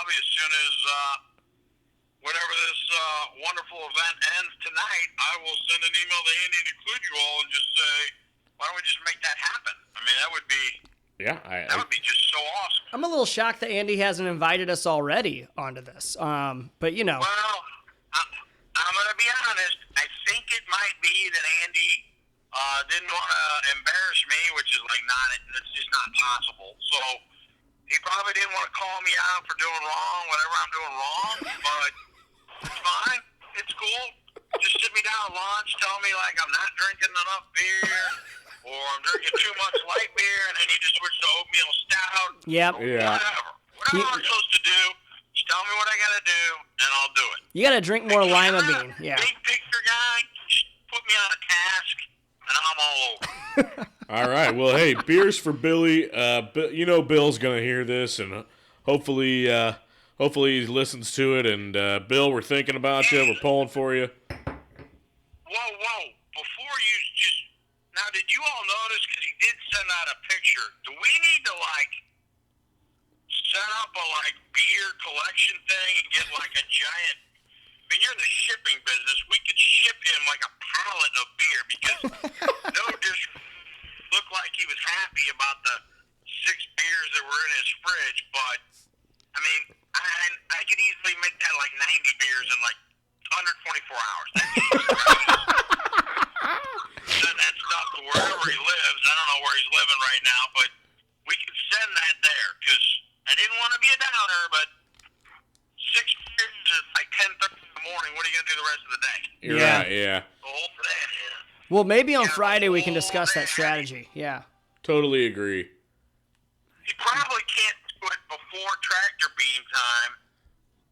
probably as soon as whenever this wonderful event ends tonight, I will send an email to Andy and include you all and just say, why don't we just make that happen? I mean, that would be that would be just so awesome. I'm a little shocked that Andy hasn't invited us already onto this. But you know. Well, I'm going to be honest. I think it might be that Andy didn't want to embarrass me, which is like it's just not possible. So he probably didn't want to call me out for doing wrong, whatever I'm doing wrong. But it's fine. It's cool. Just sit me down at lunch, tell me like I'm not drinking enough beer, or I'm drinking too much light beer, and I need to switch to oatmeal stout. Yep. Yeah. Whatever I'm supposed to do, just tell me what I got to do, and I'll do it. You got to drink more lima bean. Yeah. Big picture guy, just put me on a task, and I'm all over. All right. Well, hey, beers for Billy. You know Bill's going to hear this, and hopefully he listens to it. And Bill, we're thinking about you. We're pulling for you. Whoa. Before you just... Now, did you all notice, because he did send out a picture, do we need to, set up a, beer collection thing and get, a giant... I mean, you're in the shipping business. We could ship him, a pallet of beer, because no dish looked like he was happy about the 6 beers that were in his fridge, but, I mean, I could easily make that, 90 beers in, under 24 hours. Send that stuff to wherever he lives. I don't know where he's living right now, but we could send that there, because I didn't want to be a downer, but 6 beers is 10:30 in the morning. What are you going to do the rest of the day? You're right, yeah. Well, maybe on Friday we can discuss that strategy. Yeah. Totally agree. He probably can't do it before tractor beam time,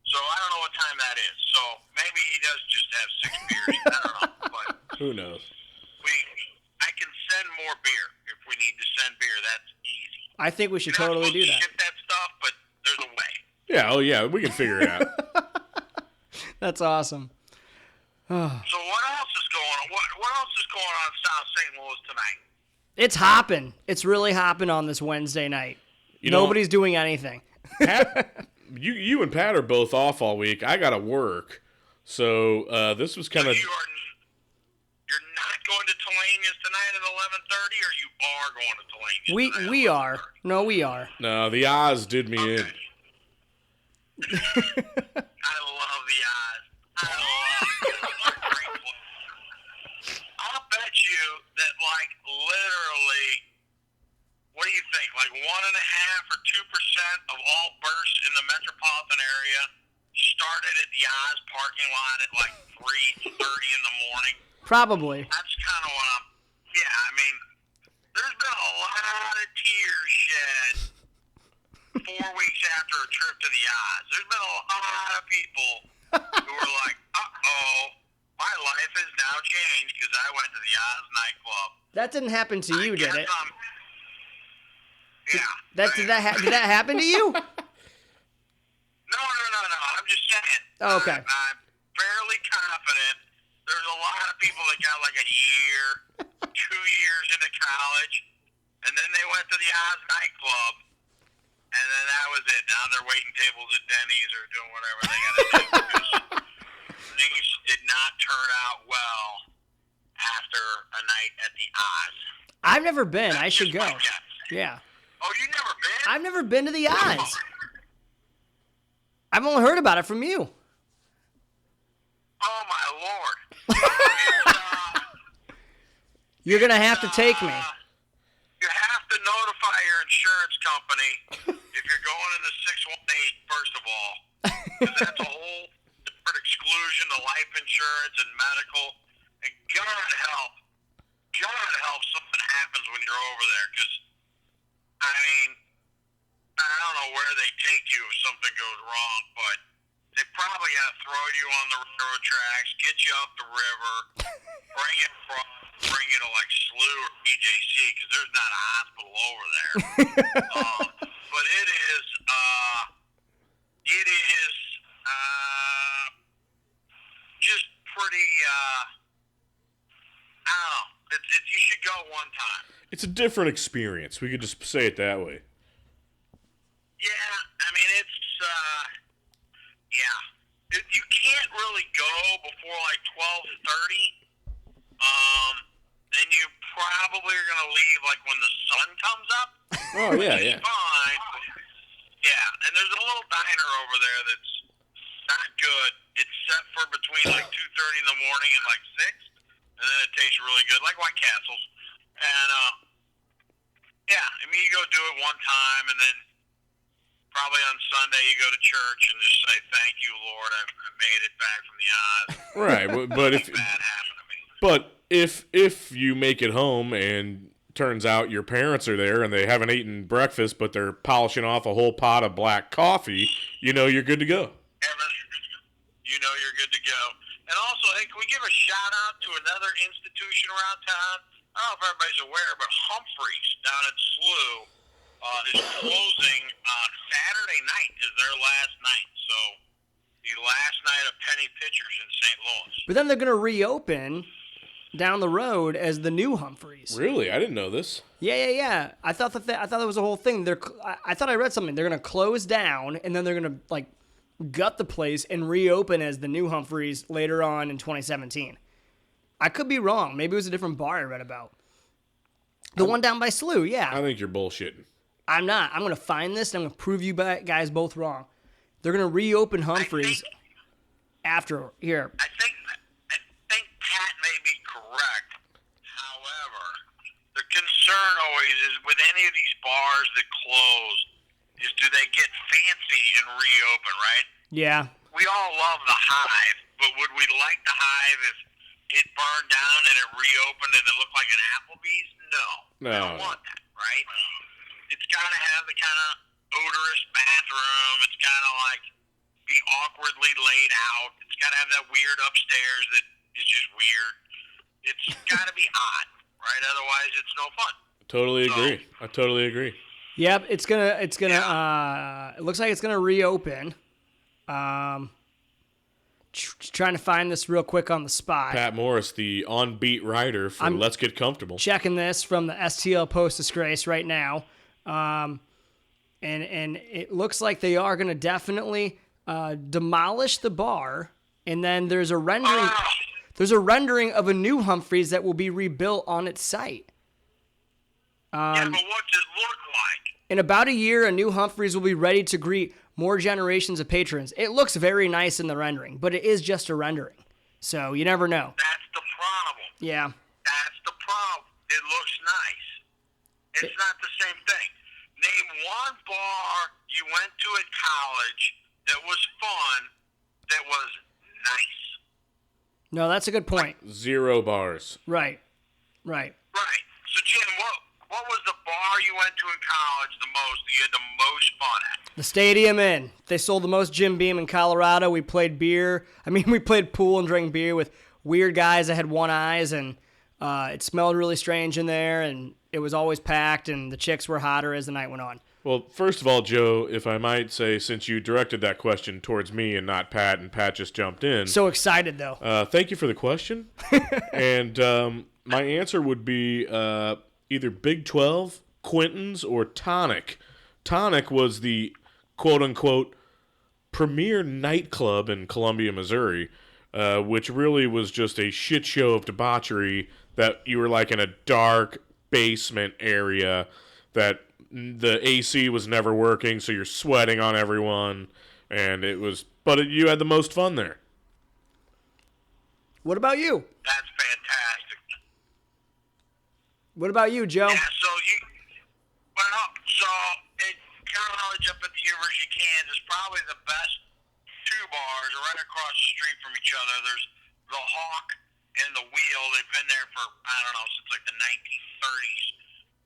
so I don't know what time that is. So maybe he does just have 6 beers. I don't know, but who knows? I can send more beer if we need to send beer. That's easy. I think we should totally do that. Ship that stuff, but there's a way. Yeah. Oh yeah, we can figure it out. That's awesome. So what else is going on? What else is going on in South St. Louis tonight? It's hopping. It's really hopping on this Wednesday night. Nobody's doing anything. Pat, you and Pat are both off all week. I got to work. So this was kind of... You're not going to Tellania's tonight at 11:30, or you are going to Tellania's We are. No, we are. No, the Oz did me in. I love the Oz. I'll bet you that, literally, what do you think? 1.5% or 2% of all births in the metropolitan area started at the Oz parking lot at 3:30 in the morning. Probably. That's kind of what I'm... Yeah, I mean, there's been a lot of tears shed 4 weeks after a trip to the Oz. There's been a lot of people who were like, uh-oh, my life has now changed because I went to the Oz nightclub. That didn't happen to you, did it? Yeah. Did that happen to you? No. I'm just saying. Oh, okay. I'm fairly confident there's a lot of people that got a year, 2 years into college, and then they went to the Oz nightclub, and then that was it. Now they're waiting tables at Denny's or doing whatever they got to do because things did not turn out well after a night at the Oz. I've never been. That's I should go. Yeah. Oh, you've never been? I've never been to the Oz. I've only heard about it from you. Oh, my Lord. You're going to have to take me. You have to notify your insurance company if you're going into 618, first of all, because that's a whole different exclusion to life insurance and medical. And God help something happens when you're over there, because, I mean, I don't know where they take you if something goes wrong, but they probably got to throw you on the railroad tracks, get you up the river, bring you to SLU or BJC, because there's not a hospital over there. But it is just pretty. I don't know. You should go one time. It's a different experience. We could just say it that way. Yeah, I mean it's. Yeah. You can't really go before like 12:30. And you probably are going to leave like when the sun comes up. Oh, yeah, Which is yeah. fine. Yeah, and there's a little diner over there that's not good. It's set for between like 2:30 in the morning and like 6, and then it tastes really good, like White Castles. And yeah, I mean, you go do it one time, and then probably on Sunday you go to church and just say, "Thank you, Lord, I made it back from the odds." Right, but if Nothing bad happened to me. but if you make it home and turns out your parents are there and they haven't eaten breakfast, but they're polishing off a whole pot of black coffee, you know you're good to go. You know you're good to go. And also, hey, can we give a shout out to another institution around town? I don't know if everybody's aware, but Humphreys down at SLU is closing on Saturday night. Is their last night. So the last night of Penny Pitchers in St. Louis. But then they're going to reopen down the road as the new Humphreys. Really? I didn't know this. Yeah. I thought that was a whole thing. I thought I read something. They're going to close down and then they're going to like gut the place and reopen as the new Humphreys later on in 2017. I could be wrong. Maybe it was a different bar I read about. The one down by SLU, yeah. I think you're bullshitting. I'm not. I'm going to find this and I'm going to prove you guys both wrong. They're going to reopen Humphreys after here. I think Pat may be correct. However, the concern always is with any of these bars that close is do they get fancy and reopen, right? Yeah. We all love the Hive, but would we like the Hive if it burned down and it reopened and it looked like an Applebee's? No. We don't want that, right? It's got to have the kind of odorous bathroom. It's got to like be awkwardly laid out. It's got to have that weird upstairs that is just weird. It's got to be odd, right? Otherwise, it's no fun. Totally agree. I totally agree. Yep, it looks like it's gonna reopen. Trying to find this real quick on the spot. Pat Morris, the on-beat writer for Let's Get Comfortable. Checking this from the STL Post Disgrace right now. And it looks like they are gonna definitely demolish the bar, and then there's a rendering of a new Humphreys that will be rebuilt on its site. Yeah, but what's it look like? In about a year, a new Humphreys will be ready to greet more generations of patrons. It looks very nice in the rendering, but it is just a rendering. So you never know. That's the problem. Yeah. That's the problem. It looks nice. It's not the same thing. Name one bar you went to at college that was fun, that was nice. No, that's a good point. 0 bars. Right. Right. So, Jim, what was the bar you went to in college the most that you had the most fun at? The Stadium Inn. They sold the most Jim Beam in Colorado. We played beer. We played pool and drank beer with weird guys that had one eyes, and it smelled really strange in there, and it was always packed, and the chicks were hotter as the night went on. Well, first of all, Joe, if I might say, since you directed that question towards me and not Pat, and Pat just jumped in. So excited, though. Thank you for the question. And my answer would be either Big 12, Quentin's, or Tonic. Tonic was the quote-unquote premier nightclub in Columbia, Missouri, which really was just a shit show of debauchery that you were like in a dark basement area that the AC was never working, so you're sweating on everyone, and you had the most fun there. What about you? That's fantastic. What about you, Joe? Yeah, so in college up at the University of Kansas, probably the best 2 bars are right across the street from each other. There's the Hawk and the Wheel. They've been there for, I don't know, since like the 1930s.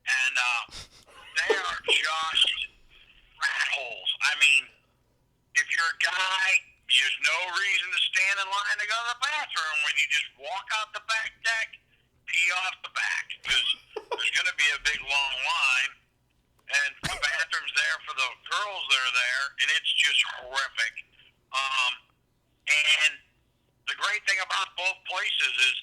And they are just rat holes. I mean, if you're a guy, there's no reason to stand in line to go to the bathroom when you just walk out the back deck, pee off the back, because there's going to be a big long line, and the bathroom's there for the girls that are there, and it's just horrific. And the great thing about both places is,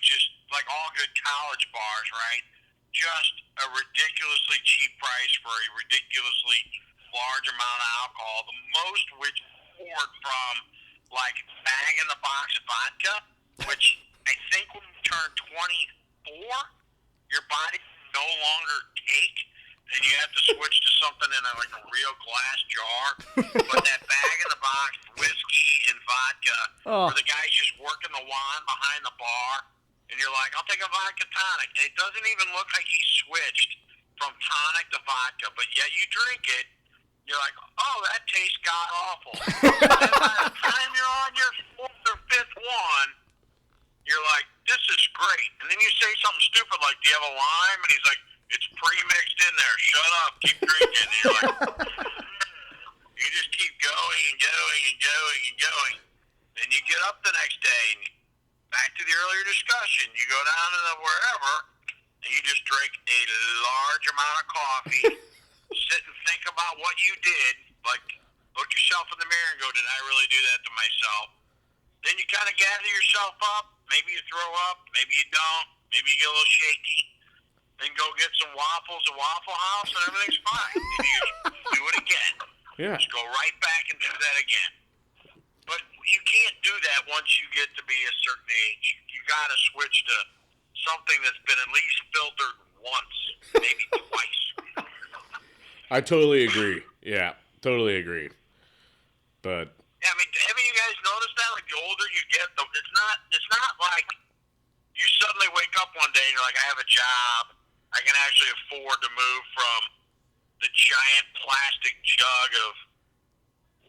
just like all good college bars, right? Just a ridiculously cheap price for a ridiculously large amount of alcohol, the most which poured from like bag in the box vodka, which I think when you turn 24, your body can no longer take, and you have to switch to something in like a real glass jar. But that bag in the box whiskey and vodka, where the guy's just working the wand behind the bar, and you're like, I'll take a vodka tonic, and it doesn't even look like he switched from tonic to vodka, but yet you drink it. You're like, oh, that tastes god-awful. And by the time you're on your fourth or fifth one, you're like, this is great. And then you say something stupid like, do you have a lime? And he's like, it's pre-mixed in there. Shut up. Keep drinking. And you're like, you just keep going and going and going and going. Then you get up the next day, and back to the earlier discussion, you go down to the wherever, and you just drink a large amount of coffee, sit and think about what you did, like look yourself in the mirror and go, did I really do that to myself? Then you kind of gather yourself up. Maybe you throw up, maybe you don't, maybe you get a little shaky. Then go get some waffles at Waffle House and everything's fine. And you do it again. Yeah. Just go right back and do that again. But you can't do that once you get to be a certain age. You got to switch to something that's been at least filtered once, maybe twice. I totally agree. Yeah, totally agree. But yeah, I mean, haven't you guys noticed that? Like, the older you get, it's not like you suddenly wake up one day and you're like, I have a job. I can actually afford to move from the giant plastic jug of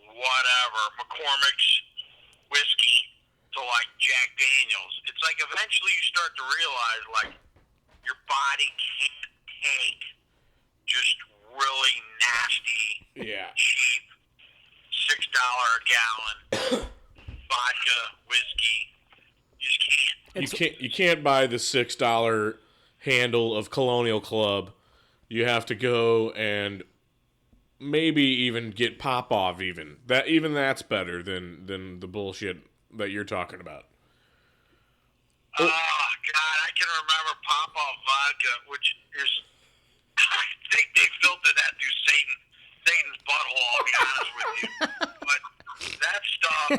whatever, McCormick's whiskey to like Jack Daniels. It's like eventually you start to realize like your body can't take just really nasty, cheap, $6 a gallon vodka, whiskey. You just can't. You can't buy the $6 handle of Colonial Club. You have to go and maybe even get Pop-Off even. That's better than the bullshit that you're talking about. Oh, God, I can remember Pop-Off vodka, which is, I think they filtered that through Satan's butthole, I'll be honest with you. But that stuff,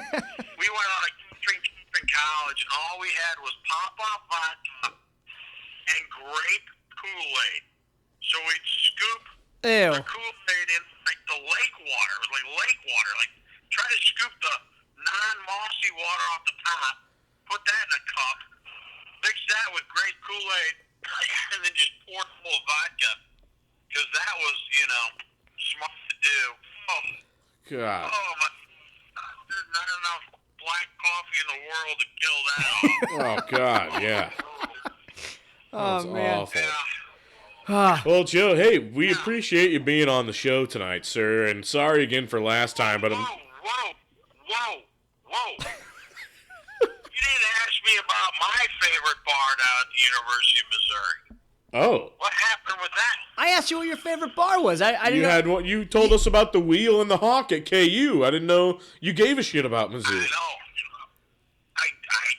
we went on a drink in college, and all we had was Pop-Off vodka and grape Kool-Aid. So we'd scoop the Kool-Aid in like the lake water. It was like lake water. Like, try to scoop the non-mossy water off the top, put that in a cup, mix that with grape Kool-Aid, and then just pour it full of vodka. Because that was, smart to do. Oh, God. Oh, there's not enough black coffee in the world to kill that off. Oh, God, yeah. Oh, man. Awful. Ah. Well, Joe, hey, we appreciate you being on the show tonight, sir, and sorry again for last time, but Whoa. You didn't ask me about my favorite bar down at the University of Missouri. Oh. What happened with that? I asked you what your favorite bar was. I didn't know. You told us about the Wheel and the Hawk at KU. I didn't know you gave a shit about Mizzou. I know. I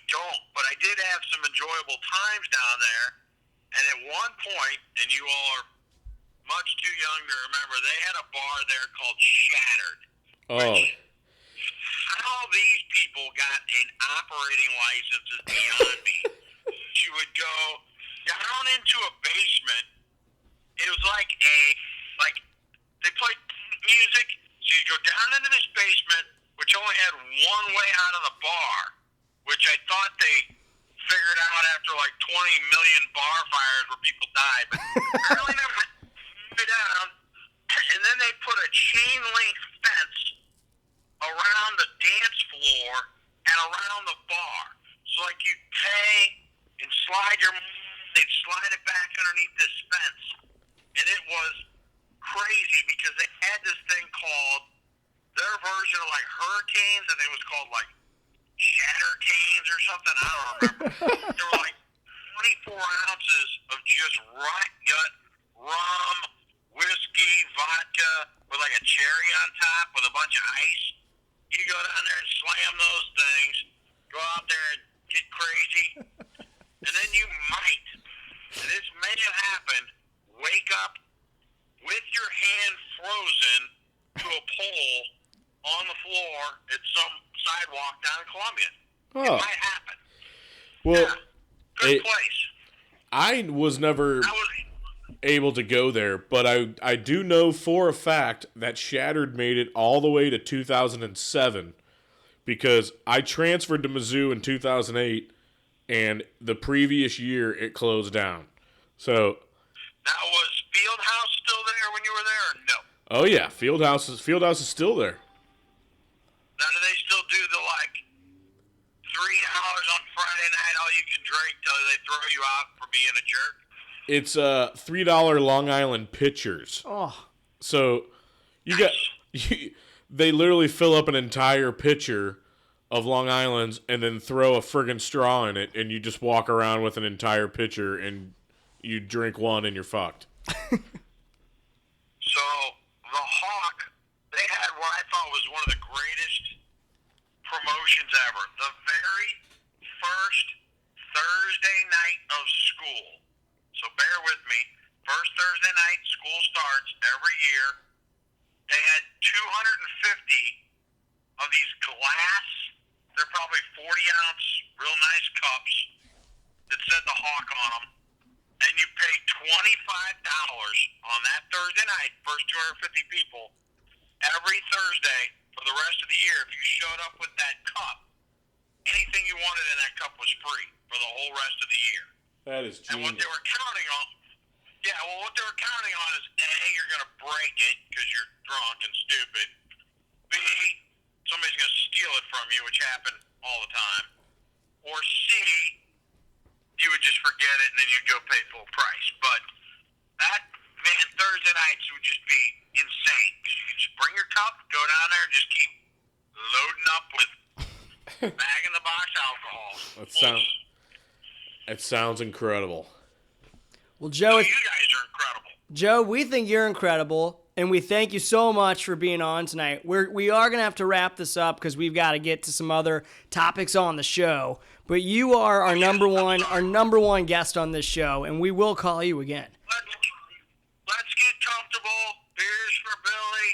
don't, but I did have some enjoyable times down there. And at one point, and you all are much too young to remember, they had a bar there called Shattered. Oh. How these people got an operating license is beyond me. You would go down into a basement. It was like they played music, so you go down into this basement, which only had one way out of the bar, which I thought they figured out after like 20 million bar fires where people died, but apparently never went down. And then they put a chain link fence around the dance floor and around the bar. So like you pay and they'd slide it back underneath this fence. And it was crazy because they had this thing called, their version of like Hurricanes, I think it was called like Shatter Canes or something, I don't remember. There were like 24 ounces of just rock gut, rum, whiskey, vodka, with like a cherry on top with a bunch of ice. You go down there and slam those things, go out there and get crazy, and then you might, and this may have happened, wake up with your hand frozen to a pole on the floor at some sidewalk down in Columbia. Oh. It might happen. Well, Yeah. Good place. I was never That was able to go there, but I do know for a fact that Shattered made it all the way to 2007 because I transferred to Mizzou in 2008, and the previous year it closed down. So now, was Fieldhouse still there when you were there, or no? oh yeah, Fieldhouse is still there. Now, do they still do the, like, $3 on Friday night, all you can drink till they throw you out for being a jerk? It's $3 Long Island pitchers. Oh, So you got they literally fill up an entire pitcher of Long Island's and then throw a friggin' straw in it, and you just walk around with an entire pitcher and you drink one and you're fucked. So, the Hawk, they had what I thought was one of the greatest promotions ever. The very first Thursday night of school. So bear with me. First Thursday night, school starts every year. They had 250 of these glass, they're probably 40-ounce, real nice cups that said the Hawk on them. And you pay $25 on that Thursday night, first 250 people, every Thursday for the rest of the year. If you showed up with that cup, anything you wanted in that cup was free for the whole rest of the year. That is And what they were counting on, what they were counting on is A, you're going to break it because you're drunk and stupid. B, somebody's going to steal it from you, which happened all the time. Or C, you would just forget it and then you'd go pay full price. But that, man, Thursday nights would just be insane because you could just bring your cup, go down there, and just keep loading up with bag-in-the-box alcohol. That sounds incredible. well, Joe, You guys are incredible. Joe, we think you're incredible, and we thank you so much for being on tonight. We are gonna have to wrap this up because we've got to get to some other topics on the show. But you are our number one guest on this show, and we will call you again. Let's get comfortable. Beers for Billy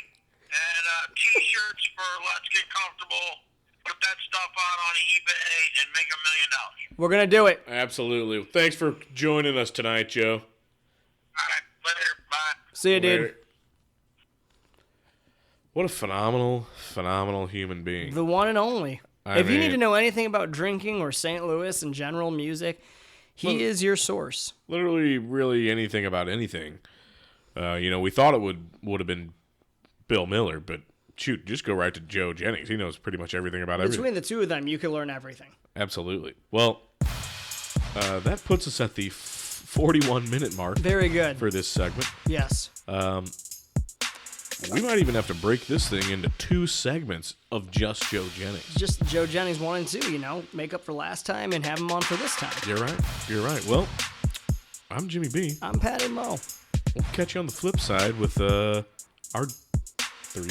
and T-shirts for Let's Get Comfortable. Put that stuff out on eBay and make $1 million. We're gonna do it. Absolutely. Thanks for joining us tonight, Joe. All right, later. Bye. See you, dude. Later. What a phenomenal human being. The one and only. I If you need mean- to know anything about drinking or St. Louis and general music, he is your source. Literally, really anything about anything. We thought it would have been Bill Miller, but shoot, just go right to Joe Jennings. He knows pretty much everything about everything. Between the two of them, you can learn everything. Absolutely. Well, that puts us at the 41-minute mark Very good. for this segment. Yes. We might even have to break this thing into 2 segments of just Joe Jennings. Just Joe Jennings 1 and 2, make up for last time and have him on for this time. You're right. Well, I'm Jimmy B. I'm Patty Mo. We'll catch you on the flip side with our 3